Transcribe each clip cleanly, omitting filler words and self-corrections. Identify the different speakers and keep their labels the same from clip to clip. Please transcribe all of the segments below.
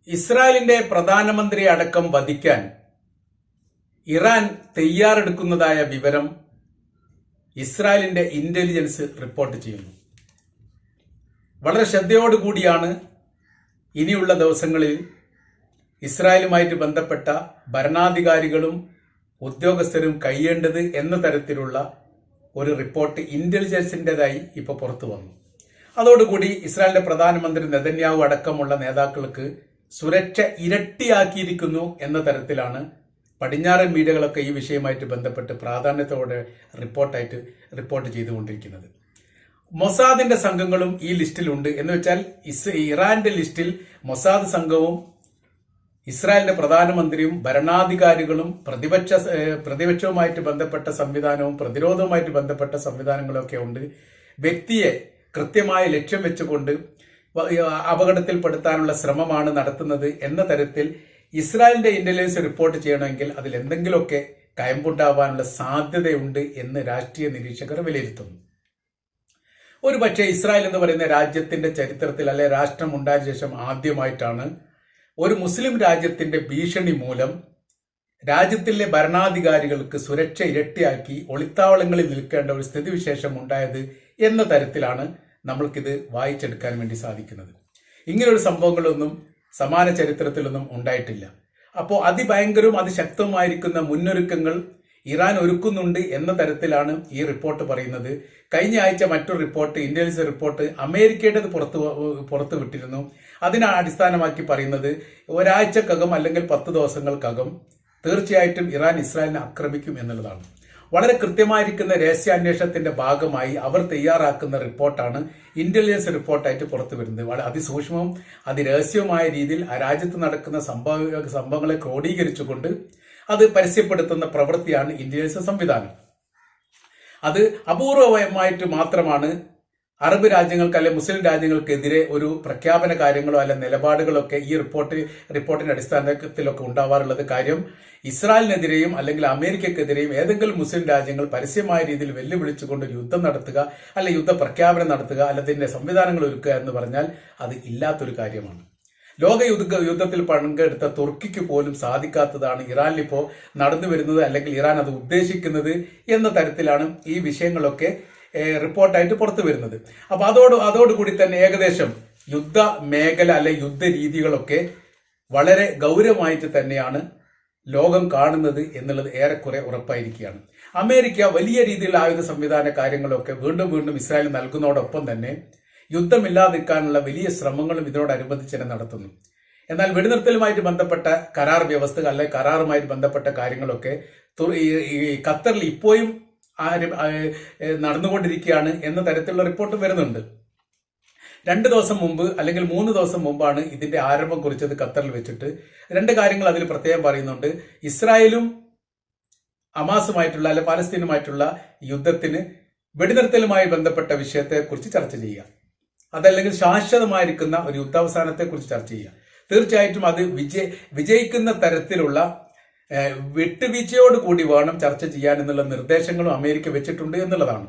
Speaker 1: ഇസ്രായേലിന്റെ പ്രധാനമന്ത്രി അടക്കം വധിക്കാൻ ഇറാൻ തയ്യാറെടുക്കുന്നതായ വിവരം ഇസ്രായേലിന്റെ ഇന്റലിജൻസ് റിപ്പോർട്ട് ചെയ്യുന്നു. വളരെ ശ്രദ്ധയോടുകൂടിയാണ് ഇനിയുള്ള ദിവസങ്ങളിൽ ഇസ്രായേലുമായിട്ട് ബന്ധപ്പെട്ട ഭരണാധികാരികളും ഉദ്യോഗസ്ഥരും കഴിയേണ്ടത് എന്ന തരത്തിലുള്ള ഒരു റിപ്പോർട്ട് ഇന്റലിജൻസിൻ്റെതായി ഇപ്പോൾ പുറത്തു വന്നു. അതോടുകൂടി ഇസ്രായേലിന്റെ പ്രധാനമന്ത്രി നെതന്യാഹു അടക്കമുള്ള നേതാക്കൾക്ക് സുരക്ഷ ഇരട്ടിയാക്കിയിരിക്കുന്നു എന്ന തരത്തിലാണ് പടിഞ്ഞാറൻ മീഡിയകളൊക്കെ ഈ വിഷയവുമായിട്ട് ബന്ധപ്പെട്ട് പ്രാധാന്യത്തോടെ റിപ്പോർട്ട് ചെയ്തുകൊണ്ടിരിക്കുന്നത്. മൊസാദിന്റെ സംഘങ്ങളും ഈ ലിസ്റ്റിലുണ്ട്. എന്ന് വെച്ചാൽ ഇറാന്റെ ലിസ്റ്റിൽ മൊസാദ് സംഘവും ഇസ്രായേലിന്റെ പ്രധാനമന്ത്രിയും ഭരണാധികാരികളും പ്രതിപക്ഷവുമായിട്ട് ബന്ധപ്പെട്ട സംവിധാനവും പ്രതിരോധവുമായിട്ട് ബന്ധപ്പെട്ട സംവിധാനങ്ങളൊക്കെ ഉണ്ട്. വ്യക്തിയെ കൃത്യമായ ലക്ഷ്യം വെച്ചുകൊണ്ട് അപകടത്തിൽപ്പെടുത്താനുള്ള ശ്രമമാണ് നടത്തുന്നത് എന്ന തരത്തിൽ ഇസ്രായേലിന്റെ ഇന്റലിജൻസ് റിപ്പോർട്ട് ചെയ്യണമെങ്കിൽ അതിൽ എന്തെങ്കിലുമൊക്കെ കയമ്പുണ്ടാവാനുള്ള സാധ്യതയുണ്ട് എന്ന് രാഷ്ട്രീയ നിരീക്ഷകർ വിലയിരുത്തുന്നു. ഒരു പക്ഷേ ഇസ്രായേൽ എന്ന് പറയുന്ന രാജ്യത്തിന്റെ ചരിത്രത്തിൽ അല്ലെ രാഷ്ട്രം ഉണ്ടായ ശേഷം ആദ്യമായിട്ടാണ് ഒരു മുസ്ലിം രാജ്യത്തിന്റെ ഭീഷണി മൂലം രാജ്യത്തിലെ ഭരണാധികാരികൾക്ക് സുരക്ഷ ഇരട്ടിയാക്കി ഒളിത്താവളങ്ങളിൽ നിൽക്കേണ്ട ഒരു സ്ഥിതിവിശേഷം ഉണ്ടായത് എന്ന തരത്തിലാണ് നമ്മൾക്കിത് വായിച്ചെടുക്കാൻ വേണ്ടി സാധിക്കുന്നത്. ഇങ്ങനെയൊരു സംഭവങ്ങളൊന്നും സമാന ചരിത്രത്തിലൊന്നും ഉണ്ടായിട്ടില്ല. അപ്പോൾ അതിഭയങ്കരവും അതിശക്തവുമായിരിക്കുന്ന മുന്നൊരുക്കങ്ങൾ ഇറാൻ ഒരുക്കുന്നുണ്ട് എന്ന തരത്തിലാണ് ഈ റിപ്പോർട്ട് പറയുന്നത്. കഴിഞ്ഞ ആഴ്ച മറ്റൊരു റിപ്പോർട്ട്, ഇന്റലിജൻസ് റിപ്പോർട്ട് അമേരിക്കയുടേത് പുറത്തു വിട്ടിരുന്നു. അതിനെ അടിസ്ഥാനമാക്കി പറയുന്നത് ഒരാഴ്ചക്കകം അല്ലെങ്കിൽ 10 ദിവസങ്ങൾക്കകം തീർച്ചയായിട്ടും ഇറാൻ ഇസ്രായേലിനെ ആക്രമിക്കും എന്നുള്ളതാണ്. വളരെ കൃത്യമായിരിക്കുന്ന രഹസ്യാന്വേഷണത്തിന്റെ ഭാഗമായി അവർ തയ്യാറാക്കുന്ന റിപ്പോർട്ടാണ് ഇന്റലിജൻസ് റിപ്പോർട്ടായിട്ട് പുറത്തു വരുന്നത്. വളരെ അതിസൂക്ഷ്മവും അതിരഹസ്യവുമായ രീതിയിൽ ആ രാജ്യത്ത് നടക്കുന്ന സംഭവങ്ങളെ ക്രോഡീകരിച്ചുകൊണ്ട് അത് പരസ്യപ്പെടുത്തുന്ന പ്രവൃത്തിയാണ് ഇന്റലിജൻസ് സംവിധാനം. അത് അപൂർവമായിട്ട് മാത്രമാണ് അറബ് രാജ്യങ്ങൾക്ക് അല്ലെ മുസ്ലിം രാജ്യങ്ങൾക്കെതിരെ ഒരു പ്രഖ്യാപന കാര്യങ്ങളോ അല്ലെ നിലപാടുകളൊക്കെ ഈ റിപ്പോർട്ടിന്റെ അടിസ്ഥാനത്തിലൊക്കെ ഉണ്ടാവാറുള്ളത്. കാര്യം ഇസ്രായേലിനെതിരെയും അല്ലെങ്കിൽ അമേരിക്കക്കെതിരെയും ഏതെങ്കിലും മുസ്ലിം രാജ്യങ്ങൾ പരസ്യമായ രീതിയിൽ വെല്ലുവിളിച്ചുകൊണ്ട് യുദ്ധം നടത്തുക അല്ലെ യുദ്ധ പ്രഖ്യാപനം നടത്തുക അല്ലതിന്റെ സംവിധാനങ്ങൾ ഒരുക്കുക എന്ന് പറഞ്ഞാൽ അത് ഇല്ലാത്തൊരു കാര്യമാണ്. ലോക യുദ്ധത്തിൽ പങ്കെടുത്ത തുർക്കിക്ക് പോലും സാധിക്കാത്തതാണ് ഇറാനിൽ ഇപ്പോൾ നടന്നു വരുന്നത് അല്ലെങ്കിൽ ഇറാൻ അത് ഉദ്ദേശിക്കുന്നത് എന്ന തരത്തിലാണ് ഈ വിഷയങ്ങളൊക്കെ റിപ്പോർട്ടായിട്ട് പുറത്തു വരുന്നത്. അപ്പൊ അതോടുകൂടി തന്നെ ഏകദേശം യുദ്ധ മേഖല അല്ലെ യുദ്ധ രീതികളൊക്കെ വളരെ ഗൗരവമായിട്ട് തന്നെയാണ് ലോകം കാണുന്നത് എന്നുള്ളത് ഏറെക്കുറെ ഉറപ്പായിരിക്കുകയാണ്. അമേരിക്ക വലിയ രീതിയിലുള്ള ആയുധ സംവിധാന കാര്യങ്ങളൊക്കെ വീണ്ടും ഇസ്രായേൽ നൽകുന്നതോടൊപ്പം തന്നെ യുദ്ധമില്ലാതിരിക്കാനുള്ള വലിയ ശ്രമങ്ങളും ഇതിനോടനുബന്ധിച്ച് തന്നെ നടത്തുന്നു. എന്നാൽ വെടിനിർത്തലുമായിട്ട് ബന്ധപ്പെട്ട കരാർ വ്യവസ്ഥകൾ അല്ലെ കരാറുമായിട്ട് ബന്ധപ്പെട്ട കാര്യങ്ങളൊക്കെ ഖത്തറിൽ ഇപ്പോഴും നടന്നുകൊണ്ടിരിക്കുകയാണ് എന്ന തരത്തിലുള്ള റിപ്പോർട്ട് വരുന്നുണ്ട്. 2 ദിവസം മുമ്പ് അല്ലെങ്കിൽ 3 ദിവസം മുമ്പാണ് ഇതിന്റെ ആരംഭം കുറിച്ചത് ഖത്തറിൽ വെച്ചിട്ട്. 2 കാര്യങ്ങൾ അതിൽ പ്രത്യേകം പറയുന്നുണ്ട്. ഇസ്രായേലും ഹമാസുമായിട്ടുള്ള അല്ലെ പാലസ്തീനുമായിട്ടുള്ള യുദ്ധത്തിന് വെടിനിർത്തലുമായി ബന്ധപ്പെട്ട വിഷയത്തെക്കുറിച്ച് ചർച്ച ചെയ്യുക, അതല്ലെങ്കിൽ ശാശ്വതമായിരിക്കുന്ന ഒരു യുദ്ധാവസാനത്തെക്കുറിച്ച് ചർച്ച ചെയ്യുക. തീർച്ചയായിട്ടും അത് വിജയിക്കുന്ന തരത്തിലുള്ള വിട്ടുവീഴ്ചയോട് കൂടി വേണം ചർച്ച ചെയ്യാൻ എന്നുള്ള നിർദ്ദേശങ്ങളും അമേരിക്ക വെച്ചിട്ടുണ്ട് എന്നുള്ളതാണ്.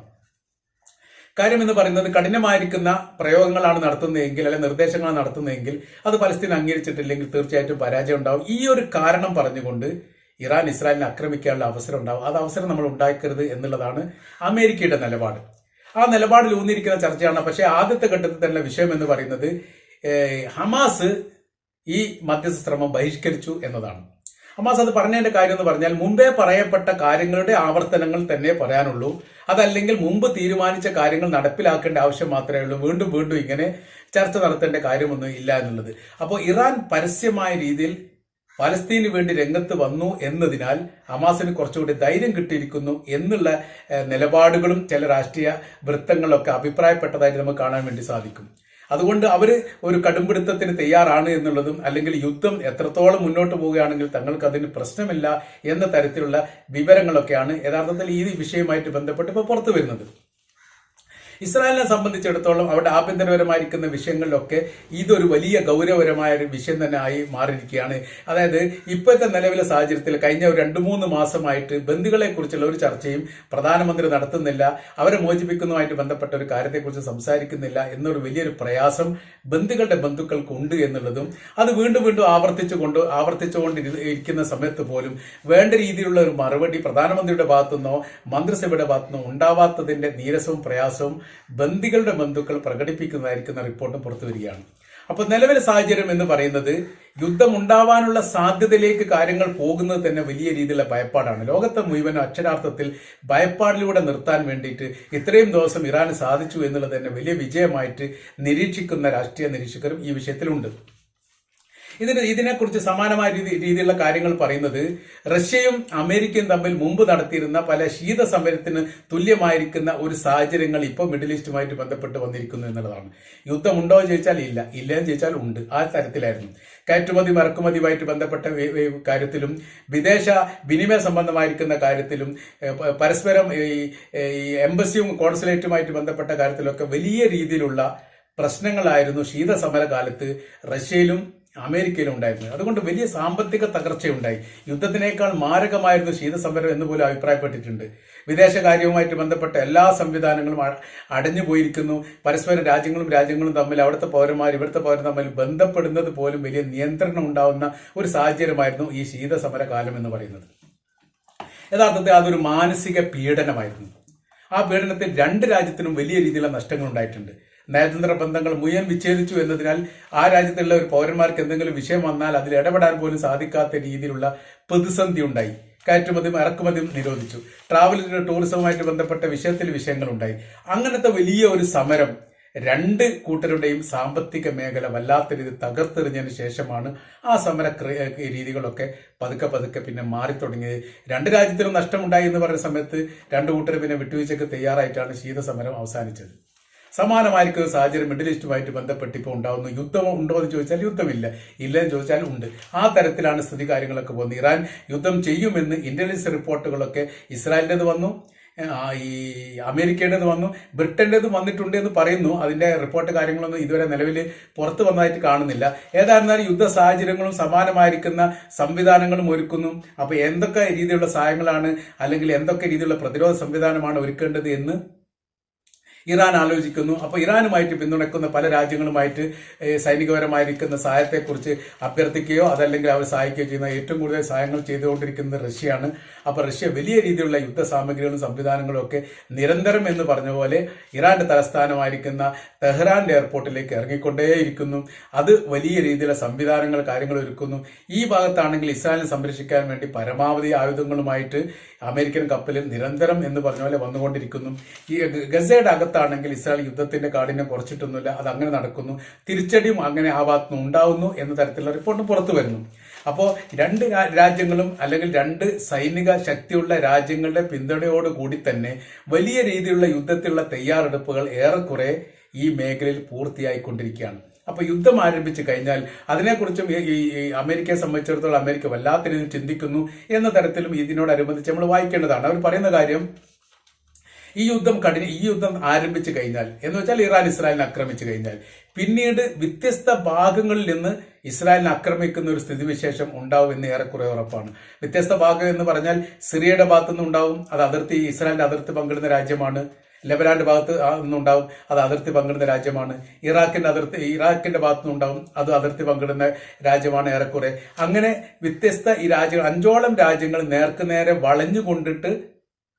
Speaker 1: കാര്യം എന്ന് പറയുന്നത് കഠിനമായിരിക്കുന്ന പ്രയോഗങ്ങളാണ് നടത്തുന്നതെങ്കിൽ അല്ലെങ്കിൽ നിർദ്ദേശങ്ങളാണ് നടത്തുന്നതെങ്കിൽ അത് പലസ്തീൻ അംഗീകരിച്ചിട്ടില്ലെങ്കിൽ തീർച്ചയായിട്ടും പരാജയം ഉണ്ടാവും. ഈ ഒരു കാരണം പറഞ്ഞുകൊണ്ട് ഇറാൻ ഇസ്രായേലിനെ ആക്രമിക്കാനുള്ള അവസരം ഉണ്ടാവും. അത് അവസരം നമ്മൾ ഉണ്ടാക്കരുത് എന്നുള്ളതാണ് അമേരിക്കയുടെ നിലപാട്. ആ നിലപാടിൽ ഊന്നിരിക്കുന്ന ചർച്ചയാണ്. പക്ഷേ ആദ്യത്തെ ഘട്ടത്തിൽ തന്നെ വിഷയം എന്ന് പറയുന്നത് ഹമാസ് ഈ മധ്യസ്ഥ ശ്രമം ബഹിഷ്കരിച്ചു എന്നതാണ്. ഹമാസ് അത് പറഞ്ഞതിന്റെ കാര്യം എന്ന് പറഞ്ഞാൽ മുമ്പേ പറയപ്പെട്ട കാര്യങ്ങളുടെ ആവർത്തനങ്ങൾ തന്നെ പറയാനുള്ളൂ. അതല്ലെങ്കിൽ മുമ്പ് തീരുമാനിച്ച കാര്യങ്ങൾ നടപ്പിലാക്കേണ്ട ആവശ്യം മാത്രമേ ഉള്ളൂ. വീണ്ടും ഇങ്ങനെ ചർച്ച നടത്തേണ്ട കാര്യമൊന്നും ഇല്ല എന്നുള്ളത്. അപ്പോൾ ഇറാൻ പരസ്യമായ രീതിയിൽ പലസ്തീന് വേണ്ടി രംഗത്ത് വന്നു എന്നതിനാൽ ഹമാസിന് കുറച്ചുകൂടി ധൈര്യം കിട്ടിയിരിക്കുന്നു എന്നുള്ള നിലപാടുകളും ചില രാഷ്ട്രീയ വൃത്തങ്ങളൊക്കെ അഭിപ്രായപ്പെട്ടതായിട്ട് നമുക്ക് കാണാൻ വേണ്ടി സാധിക്കും. അതുകൊണ്ട് അവർ ഒരു കടുംപിടുത്തത്തിന് തയ്യാറാണ് എന്നുള്ളതും അല്ലെങ്കിൽ യുദ്ധം എത്രത്തോളം മുന്നോട്ട് പോവുകയാണെങ്കിൽ തങ്ങൾക്ക് അതിന് പ്രശ്നമില്ല എന്ന തരത്തിലുള്ള വിവരങ്ങളൊക്കെയാണ് യഥാർത്ഥത്തിൽ ഈ വിഷയവുമായിട്ട് ബന്ധപ്പെട്ട് ഇപ്പോൾ പുറത്തു വരുന്നത്. ഇസ്രായേലിനെ സംബന്ധിച്ചിടത്തോളം അവിടെ ആഭ്യന്തരപരമായിരിക്കുന്ന വിഷയങ്ങളിലൊക്കെ ഇതൊരു വലിയ ഗൗരവപരമായ ഒരു വിഷയം തന്നെ ആയി മാറിയിരിക്കുകയാണ്. അതായത് ഇപ്പോഴത്തെ നിലവിലെ സാഹചര്യത്തിൽ കഴിഞ്ഞ ഒരു 2-3 മാസമായിട്ട് ബന്ദികളെ കുറിച്ചുള്ള ഒരു ചർച്ചയും പ്രധാനമന്ത്രി നടത്തുന്നില്ല, അവരെ മോചിപ്പിക്കുന്നതുമായിട്ട് ബന്ധപ്പെട്ട ഒരു കാര്യത്തെക്കുറിച്ച് സംസാരിക്കുന്നില്ല എന്നൊരു വലിയൊരു പ്രയാസം ബന്ദികളുടെ ബന്ധുക്കൾക്കുണ്ട് എന്നുള്ളതും അത് വീണ്ടും വീണ്ടും ആവർത്തിച്ചുകൊണ്ടിരിക്കുന്ന സമയത്ത് പോലും വേണ്ട രീതിയിലുള്ള ഒരു മറുപടി പ്രധാനമന്ത്രിയുടെ ഭാഗത്തുനിന്നോ മന്ത്രിസഭയുടെ ഭാഗത്തുനിന്നോ ഉണ്ടാവാത്തതിന്റെ നീരസവും പ്രയാസവും ബന്ദികളുടെ ബന്ധുക്കൾ പ്രകടിപ്പിക്കുന്നതായിരിക്കുന്ന റിപ്പോർട്ടും പുറത്തു വരികയാണ്. അപ്പോൾ നിലവിലെ സാഹചര്യം എന്ന് പറയുന്നത് യുദ്ധം ഉണ്ടാവാനുള്ള സാധ്യതയിലേക്ക് കാര്യങ്ങൾ പോകുന്നത് തന്നെ വലിയ രീതിയിലുള്ള ഭയപ്പാടാണ്. ലോകത്തെ മുഴുവൻ അക്ഷരാർത്ഥത്തിൽ ഭയപ്പാടിലൂടെ നിർത്താൻ വേണ്ടിയിട്ട് ഇത്രയും ദിവസം ഇറാന് സാധിച്ചു എന്നുള്ളത് തന്നെ വലിയ വിജയമായിട്ട് നിരീക്ഷിക്കുന്ന രാഷ്ട്രീയ നിരീക്ഷകരും ഈ വിഷയത്തിലുണ്ട്. ഇതിനെക്കുറിച്ച് സമാനമായ രീതിയിലുള്ള കാര്യങ്ങൾ പറയുന്നത് റഷ്യയും അമേരിക്കയും തമ്മിൽ മുമ്പ് നടത്തിയിരുന്ന പല ശീതസമരത്തിന് തുല്യമായിരിക്കുന്ന ഒരു സാഹചര്യങ്ങൾ ഇപ്പോൾ മിഡിൽ ഈസ്റ്റുമായിട്ട് ബന്ധപ്പെട്ട് വന്നിരിക്കുന്നു എന്നുള്ളതാണ്. യുദ്ധമുണ്ടോ എന്ന് ചോദിച്ചാൽ ഇല്ല, ഇല്ലയെന്ന് ചോദിച്ചാൽ ഉണ്ട്. ആ തരത്തിലായിരുന്നു. കയറ്റുമതി ഇറക്കുമതിയുമായിട്ട് ബന്ധപ്പെട്ട കാര്യത്തിലും വിദേശ വിനിമയ സംബന്ധമായിരിക്കുന്ന കാര്യത്തിലും പരസ്പരം എംബസിയും കോൺസുലേറ്റുമായിട്ട് ബന്ധപ്പെട്ട കാര്യത്തിലൊക്കെ വലിയ രീതിയിലുള്ള പ്രശ്നങ്ങളായിരുന്നു ശീതസമര കാലത്ത് റഷ്യയിലും അമേരിക്കയിലും ഉണ്ടായിരുന്നു. അതുകൊണ്ട് വലിയ സാമ്പത്തിക തകർച്ചയുണ്ടായി. യുദ്ധത്തിനേക്കാൾ മാരകമായിരുന്നു ശീതസമരം എന്ന് പോലും അഭിപ്രായപ്പെട്ടിട്ടുണ്ട്. വിദേശകാര്യവുമായിട്ട് ബന്ധപ്പെട്ട എല്ലാ സംവിധാനങ്ങളും അടഞ്ഞു പോയിരിക്കുന്നു. പരസ്പരം രാജ്യങ്ങളും തമ്മിൽ അവിടുത്തെ ഇവിടുത്തെ പൗരൻ തമ്മിൽ ബന്ധപ്പെടുന്നത് പോലും വലിയ നിയന്ത്രണം ഉണ്ടാവുന്ന ഒരു സാഹചര്യമായിരുന്നു ഈ ശീതസമര കാലം എന്ന് പറയുന്നത്. യഥാർത്ഥത്തിൽ അതൊരു മാനസിക പീഡനമായിരുന്നു. ആ പീഡനത്തിൽ 2 രാജ്യത്തിനും വലിയ രീതിയിലുള്ള നഷ്ടങ്ങൾ ഉണ്ടായിട്ടുണ്ട്. നയതന്ത്ര ബന്ധങ്ങൾ മുഴുവൻ വിച്ഛേദിച്ചു എന്നതിനാൽ ആ രാജ്യത്തുള്ള ഒരു പൗരന്മാർക്ക് എന്തെങ്കിലും വിഷയം വന്നാൽ അതിൽ ഇടപെടാൻ പോലും സാധിക്കാത്ത രീതിയിലുള്ള പ്രതിസന്ധി ഉണ്ടായി. കയറ്റുമതിയും ഇറക്കുമതിയും നിരോധിച്ചു. ടൂറിസവുമായിട്ട് ബന്ധപ്പെട്ട വിഷയങ്ങളുണ്ടായി. അങ്ങനത്തെ വലിയ ഒരു സമരം 2 കൂട്ടരുടെയും സാമ്പത്തിക മേഖല വല്ലാത്ത രീതി തകർത്തെറിഞ്ഞതിന് ശേഷമാണ് ആ സമര രീതികളൊക്കെ പതുക്കെ പിന്നെ മാറി തുടങ്ങിയത്. 2 രാജ്യത്തിനും നഷ്ടമുണ്ടായി എന്ന് പറയുന്ന സമയത്ത് 2 കൂട്ടർ പിന്നെ വിട്ടുവീഴ്ചയ്ക്ക് തയ്യാറായിട്ടാണ് ശീതസമരം അവസാനിച്ചത്. സമാനമായിരിക്കുന്ന സാഹചര്യം മിഡിൽ ഈസ്റ്റുമായിട്ട് ബന്ധപ്പെട്ട് ഇപ്പോൾ ഉണ്ടാകുന്നു. യുദ്ധം ഉണ്ടോ എന്ന് ചോദിച്ചാൽ യുദ്ധമില്ല, ഇല്ലെന്ന് ചോദിച്ചാൽ ഉണ്ട്. ആ തരത്തിലാണ് സ്ഥിതി കാര്യങ്ങളൊക്കെ പോകുന്നത്. ഇറാൻ യുദ്ധം ചെയ്യുമെന്ന് ഇന്റലിജൻസ് റിപ്പോർട്ടുകളൊക്കെ ഇസ്രായേലിൻ്റെത് വന്നു, ഈ അമേരിക്കയുടേത് വന്നു, ബ്രിട്ടന്റേത് വന്നിട്ടുണ്ട് എന്ന് പറയുന്നു. അതിന്റെ റിപ്പോർട്ട് കാര്യങ്ങളൊന്നും ഇതുവരെ നിലവിൽ പുറത്തു വന്നതായിട്ട് കാണുന്നില്ല. ഏതായിരുന്നാലും യുദ്ധ സാഹചര്യങ്ങളും സമാനമായിരിക്കുന്ന സംവിധാനങ്ങളും ഒരുക്കുന്നു. അപ്പൊ എന്തൊക്കെ രീതിയിലുള്ള സഹായങ്ങളാണ് അല്ലെങ്കിൽ എന്തൊക്കെ രീതിയിലുള്ള പ്രതിരോധ സംവിധാനമാണ് ഒരുക്കേണ്ടത് എന്ന് ഇറാൻ ആലോചിക്കുന്നു. അപ്പോൾ ഇറാനുമായിട്ട് പിന്തുണയ്ക്കുന്ന പല രാജ്യങ്ങളുമായിട്ട് സൈനികപരമായിരിക്കുന്ന സഹായത്തെക്കുറിച്ച് അഭ്യർത്ഥിക്കുകയോ അതല്ലെങ്കിൽ അവർ സഹായിക്കുകയോ ചെയ്യുന്ന ഏറ്റവും കൂടുതൽ സഹായങ്ങൾ ചെയ്തുകൊണ്ടിരിക്കുന്നത് റഷ്യയാണ്. അപ്പോൾ റഷ്യ വലിയ രീതിയിലുള്ള യുദ്ധ സാമഗ്രികളും സംവിധാനങ്ങളും ഒക്കെ നിരന്തരം എന്ന് പറഞ്ഞ പോലെ ഇറാന്റെ തലസ്ഥാനമായിരിക്കുന്ന തെഹ്റാന്റെ എയർപോർട്ടിലേക്ക് ഇറങ്ങിക്കൊണ്ടേയിരിക്കുന്നു. അത് വലിയ രീതിയിലുള്ള സംവിധാനങ്ങൾ കാര്യങ്ങൾ ഒരുക്കുന്നു. ഈ ഭാഗത്താണെങ്കിൽ ഇസ്രായേലിനെ സംരക്ഷിക്കാൻ വേണ്ടി പരമാവധി ആയുധങ്ങളുമായിട്ട് അമേരിക്കൻ കപ്പലിൽ നിരന്തരം എന്ന് പറഞ്ഞ പോലെ വന്നുകൊണ്ടിരിക്കുന്നു. ഈ ഗസയുടെ അകത്താണെങ്കിൽ ഇസ്രായേൽ യുദ്ധത്തിന്റെ കാഠിന്യം കുറച്ചിട്ടൊന്നുമില്ല, അത് അങ്ങനെ നടക്കുന്നു. തിരിച്ചടിയും അങ്ങനെ ആ ഭാഗത്തുനിന്ന് ഉണ്ടാവുന്നു എന്ന തരത്തിലുള്ള റിപ്പോർട്ടും പുറത്തു വരുന്നു. അപ്പോൾ 2 രാജ്യങ്ങളും അല്ലെങ്കിൽ 2 സൈനിക ശക്തിയുള്ള രാജ്യങ്ങളുടെ പിന്തുണയോടുകൂടി തന്നെ വലിയ രീതിയിലുള്ള യുദ്ധത്തിലുള്ള തയ്യാറെടുപ്പുകൾ ഏറെക്കുറെ ഈ മേഖലയിൽ പൂർത്തിയായിക്കൊണ്ടിരിക്കുകയാണ്. അപ്പൊ യുദ്ധം ആരംഭിച്ചു കഴിഞ്ഞാൽ അതിനെക്കുറിച്ചും ഈ അമേരിക്കയെ സംബന്ധിച്ചിടത്തോളം അമേരിക്ക വല്ലാത്ത രീതിയിൽ ചിന്തിക്കുന്നു എന്ന തരത്തിലും ഇതിനോടനുബന്ധിച്ച് നമ്മൾ വായിക്കേണ്ടതാണ്. അവർ പറയുന്ന കാര്യം ഈ യുദ്ധം ആരംഭിച്ചു കഴിഞ്ഞാൽ എന്ന് വെച്ചാൽ ഇറാൻ ഇസ്രായേലിനെ ആക്രമിച്ചു കഴിഞ്ഞാൽ പിന്നീട് വ്യത്യസ്ത ഭാഗങ്ങളിൽ നിന്ന് ഇസ്രായേലിനെ ആക്രമിക്കുന്ന ഒരു സ്ഥിതിവിശേഷം ഉണ്ടാവും എന്ന് ഏറെക്കുറെ ഉറപ്പാണ്. വ്യത്യസ്ത ഭാഗം എന്ന് പറഞ്ഞാൽ സിറിയയുടെ ഭാഗത്തുനിന്ന് ഉണ്ടാവും, അത് ഇസ്രായേലിന്റെ അതിർത്തി പങ്കിടുന്ന രാജ്യമാണ്. ലെബനാന്റെ ഭാഗത്ത് നിന്നുണ്ടാവും, അത് അതിർത്തി പങ്കിടുന്ന രാജ്യമാണ്. ഇറാഖിന്റെ ഭാഗത്തുനിന്നുണ്ടാവും, അത് അതിർത്തി പങ്കിടുന്ന രാജ്യമാണ് ഏറെക്കുറെ. അങ്ങനെ വ്യത്യസ്ത ഈ രാജ്യങ്ങൾ 5ഓളം രാജ്യങ്ങൾ നേർക്കുനേരെ വളഞ്ഞുകൊണ്ടിട്ട്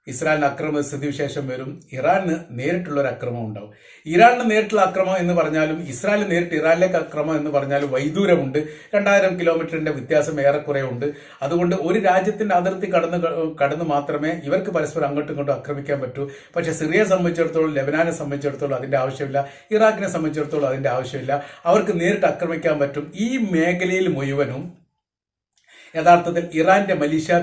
Speaker 1: ഇസ്രായേലിന് ആക്രമണ സ്ഥിതിവിശേഷം വരും. ഇറാന് നേരിട്ടുള്ള ഒരു ആക്രമണം ഉണ്ടാവും. ഇറാനിന് നേരിട്ടുള്ള ആക്രമണം എന്ന് പറഞ്ഞാലും ഇസ്രായേൽ നേരിട്ട് ഇറാനിലേക്ക് ആക്രമണം എന്ന് പറഞ്ഞാലും വൈദൂരമുണ്ട്. 2000 കിലോമീറ്ററിന്റെ വ്യത്യാസം ഏറെക്കുറെ ഉണ്ട്. അതുകൊണ്ട് ഒരു രാജ്യത്തിന്റെ അതിർത്തി കടന്ന് മാത്രമേ ഇവർക്ക് പരസ്പരം അങ്ങോട്ടും ഇങ്ങോട്ടും ആക്രമിക്കാൻ പറ്റൂ. പക്ഷെ സിറിയയെ സംബന്ധിച്ചിടത്തോളം, ലെബനാനെ സംബന്ധിച്ചിടത്തോളം അതിന്റെ ആവശ്യമില്ല, ഇറാഖിനെ സംബന്ധിച്ചിടത്തോളം അതിന്റെ ആവശ്യമില്ല. അവർക്ക് നേരിട്ട് ആക്രമിക്കാൻ പറ്റും. ഈ മേഖലയിൽ മുഴുവനും യഥാർത്ഥത്തിൽ ഇറാന്റെ മലീഷ്യ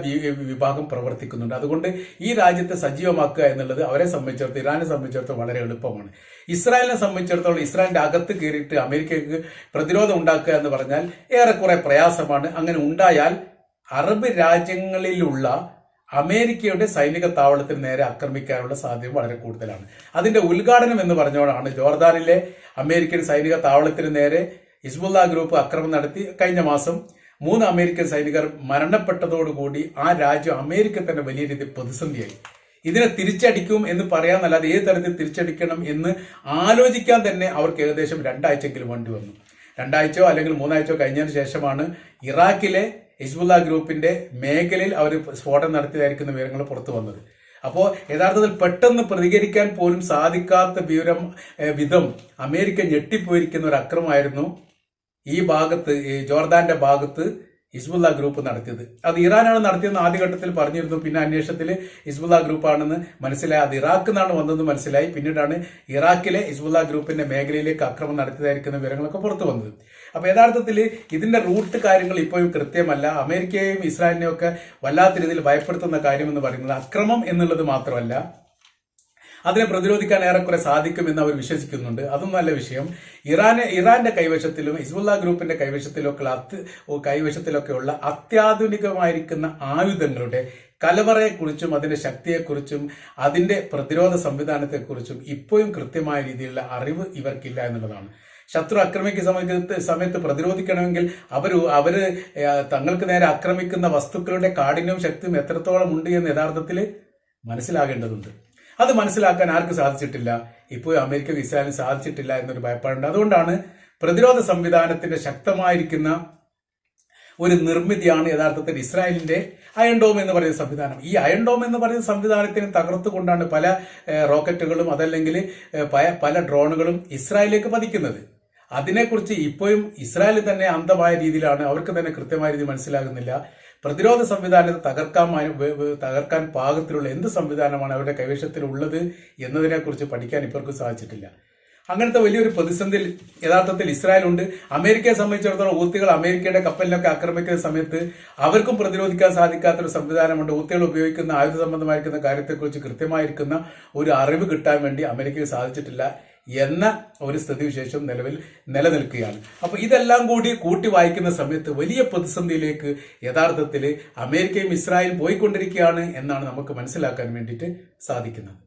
Speaker 1: വിഭാഗം പ്രവർത്തിക്കുന്നുണ്ട്. അതുകൊണ്ട് ഈ രാജ്യത്തെ സജീവമാക്കുക എന്നുള്ളത് അവരെ സംബന്ധിച്ചിടത്തോളം, ഇറാനെ സംബന്ധിച്ചിടത്തോളം വളരെ എളുപ്പമാണ്. ഇസ്രായേലിനെ സംബന്ധിച്ചിടത്തോളം ഇസ്രായേലിന്റെ അകത്ത് കയറിയിട്ട് അമേരിക്കയ്ക്ക് പ്രതിരോധം ഉണ്ടാക്കുക എന്ന് പറഞ്ഞാൽ ഏറെക്കുറെ പ്രയാസമാണ്. അങ്ങനെ ഉണ്ടായാൽ അറബ് രാജ്യങ്ങളിലുള്ള അമേരിക്കയുടെ സൈനിക താവളത്തിന് നേരെ ആക്രമിക്കാനുള്ള സാധ്യത വളരെ കൂടുതലാണ്. അതിന്റെ ഉദ്ഘാടനം എന്ന് പറഞ്ഞോടാണ് ജോർദാനിലെ അമേരിക്കൻ സൈനിക താവളത്തിന് നേരെ ഹിസ്ബുള്ള ഗ്രൂപ്പ് ആക്രമണം നടത്തി. കഴിഞ്ഞ മാസം 3 അമേരിക്കൻ സൈനികർ മരണപ്പെട്ടതോടുകൂടി ആ രാജ്യം അമേരിക്ക തന്നെ വലിയ രീതിയിൽ പ്രതിസന്ധിയായി. ഇതിനെ തിരിച്ചടിക്കും എന്ന് പറയാന്നല്ലാതെ ഏത് തരത്തിൽ തിരിച്ചടിക്കണം എന്ന് ആലോചിക്കാൻ തന്നെ അവർക്ക് ഏകദേശം 2 ആഴ്ചയെങ്കിലും വേണ്ടി വന്നു. 2 ആഴ്ചയോ അല്ലെങ്കിൽ 3 ആഴ്ചയോ കഴിഞ്ഞതിന് ശേഷമാണ് ഇറാഖിലെ ഹിസ്ബുള്ള ഗ്രൂപ്പിന്റെ മേഖലയിൽ അവർ സ്ഫോടനം നടത്തിയതായിരിക്കുന്ന വിവരങ്ങൾ പുറത്തു വന്നത്. അപ്പോൾ യഥാർത്ഥത്തിൽ പെട്ടെന്ന് പ്രതികരിക്കാൻ പോലും സാധിക്കാത്ത വിധം അമേരിക്ക ഞെട്ടിപ്പോയിരിക്കുന്ന ഒരു അക്രമമായിരുന്നു ഈ ഭാഗത്ത്, ജോർദാന്റെ ഭാഗത്ത് ഹിസ്ബുള്ള ഗ്രൂപ്പ് നടത്തിയത്. അത് ഇറാനാണ് നടത്തിയെന്ന് ആദ്യഘട്ടത്തിൽ പറഞ്ഞിരുന്നു. പിന്നെ അന്വേഷണത്തിൽ ഹിസ്ബുള്ള ഗ്രൂപ്പാണെന്ന് മനസ്സിലായി. അത് ഇറാഖിൽ നിന്നാണ് വന്നതെന്ന് മനസ്സിലായി. പിന്നീടാണ് ഇറാഖിലെ ഹിസ്ബുള്ള ഗ്രൂപ്പിന്റെ മേഖലയിലേക്ക് ആക്രമണം നടത്തിയതായിരിക്കുന്ന വിവരങ്ങളൊക്കെ പുറത്തു വന്നത്. അപ്പൊ യഥാർത്ഥത്തിൽ ഇതിന്റെ റൂട്ട് കാര്യങ്ങൾ ഇപ്പോഴും കൃത്യമല്ല. അമേരിക്കയെയും ഇസ്രായേലിനെയും ഒക്കെ വല്ലാത്ത രീതിയിൽ ഭയപ്പെടുത്തുന്ന കാര്യം എന്ന് പറയുന്നത് അക്രമം എന്നുള്ളത് മാത്രമല്ല, അതിനെ പ്രതിരോധിക്കാൻ ഏറെക്കുറെ സാധിക്കുമെന്ന് അവർ വിശ്വസിക്കുന്നുണ്ട്. അതൊന്നും അല്ല വിഷയം. ഇറാന്റെ കൈവശത്തിലും ഹിസ്ബുള്ള ഗ്രൂപ്പിന്റെ കൈവശത്തിലൊക്കെയുള്ള അത്യാധുനികമായിരിക്കുന്ന ആയുധങ്ങളുടെ കലവറയെക്കുറിച്ചും അതിന്റെ ശക്തിയെക്കുറിച്ചും അതിന്റെ പ്രതിരോധ സംവിധാനത്തെക്കുറിച്ചും ഇപ്പോഴും കൃത്യമായ രീതിയിലുള്ള അറിവ് ഇവർക്കില്ല എന്നുള്ളതാണ്. ശത്രു ആക്രമിക്കുന്ന സമയത്ത് പ്രതിരോധിക്കണമെങ്കിൽ അവര് തങ്ങൾക്ക് നേരെ ആക്രമിക്കുന്ന വസ്തുക്കളുടെ കാഠിന്യവും ശക്തിയും എത്രത്തോളം ഉണ്ട് എന്ന് യഥാർത്ഥത്തിൽ മനസ്സിലാകേണ്ടതുണ്ട്. അത് മനസ്സിലാക്കാൻ ആർക്ക് സാധിച്ചിട്ടില്ല? ഇപ്പോൾ അമേരിക്ക ഇസ്രായേലിന് സാധിച്ചിട്ടില്ല എന്നൊരു ഭയപ്പാടുണ്ട്. അതുകൊണ്ടാണ് പ്രതിരോധ സംവിധാനത്തിന്റെ ശക്തമായിരിക്കുന്ന ഒരു നിർമ്മിതിയാണ് യഥാർത്ഥത്തിൽ ഇസ്രായേലിന്റെ അയൺ ഡോം എന്ന് പറയുന്ന സംവിധാനം. ഈ അയൺ ഡോം എന്ന് പറയുന്ന സംവിധാനത്തിനെ തകർത്തുകൊണ്ടാണ് പല റോക്കറ്റുകളും അതല്ലെങ്കിൽ പല ഡ്രോണുകളും ഇസ്രായേലിലേക്ക് പതിക്കുന്നത്. അതിനെക്കുറിച്ച് ഇപ്പോഴും ഇസ്രായേൽ തന്നെ അന്ധമായ രീതിയിലാണ്, അവർക്ക് തന്നെ കൃത്യമായ രീതി മനസ്സിലാകുന്നില്ല. പ്രതിരോധ സംവിധാനത്തെ തകർക്കാൻ പാകത്തിലുള്ള എന്ത് സംവിധാനമാണ് അവരുടെ കൈവശത്തിലുള്ളത് എന്നതിനെക്കുറിച്ച് പഠിക്കാൻ ഇവർക്ക് സാധിച്ചിട്ടില്ല. അങ്ങനത്തെ വലിയൊരു പ്രതിസന്ധിയിൽ യഥാർത്ഥത്തിൽ ഇസ്രായേലുണ്ട്. അമേരിക്കയെ സംബന്ധിച്ചിടത്തോളം ഊത്തികൾ അമേരിക്കയുടെ കപ്പലിനൊക്കെ ആക്രമിക്കുന്ന സമയത്ത് അവർക്കും പ്രതിരോധിക്കാൻ സാധിക്കാത്തൊരു സംവിധാനമുണ്ട്. ഊത്തികൾ ഉപയോഗിക്കുന്ന ആയുധ സംബന്ധമായിരിക്കുന്ന കാര്യത്തെക്കുറിച്ച് കൃത്യമായിരിക്കുന്ന ഒരു അറിവ് കിട്ടാൻ വേണ്ടി അമേരിക്കയ്ക്ക് സാധിച്ചിട്ടില്ല എന്ന ഒരു സ്ഥിതിവിശേഷം നിലവിൽ നിലനിൽക്കുകയാണ്. അപ്പൊ ഇതെല്ലാം കൂടി കൂട്ടി വായിക്കുന്ന സമയത്ത് വലിയ പ്രതിസന്ധിയിലേക്ക് യഥാർത്ഥത്തിൽ അമേരിക്കയും ഇസ്രായേലും പോയിക്കൊണ്ടിരിക്കുകയാണ് എന്നാണ് നമുക്ക് മനസ്സിലാക്കാൻ വേണ്ടിയിട്ട് സാധിക്കുന്നത്.